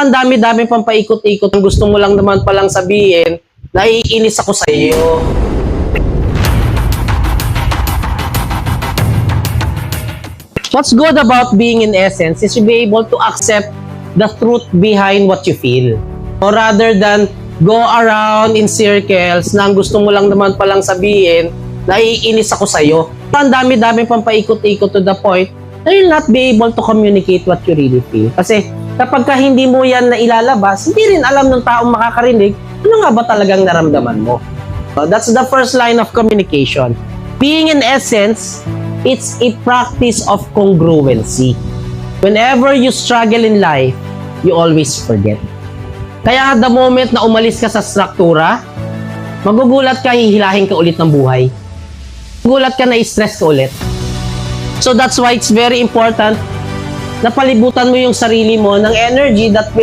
Ang dami-dami pang paikot-ikot. Ang gusto mo lang naman palang sabihin, naiinis ako sa iyo. What's good about being in essence is to be able to accept the truth behind what you feel. Or rather than go around in circles na ang gusto mo lang naman palang sabihin, naiinis ako sa iyo. Ang dami-dami pang paikot-ikot to the point na you'll not be able to communicate what you really feel. Kasi kapag ka hindi mo yan na ilalabas, hindi rin alam ng taong makakarinig ano nga ba talagang naramdaman mo. That's the first line of communication. Being in essence, it's a practice of congruency. Whenever you struggle in life, you always forget. Kaya the moment na umalis ka sa struktura, magugulat ka, hihilahin ka ulit ng buhay. Magugulat ka, na-stress ka ulit. So that's why it's very important na palibutan mo yung sarili mo ng energy that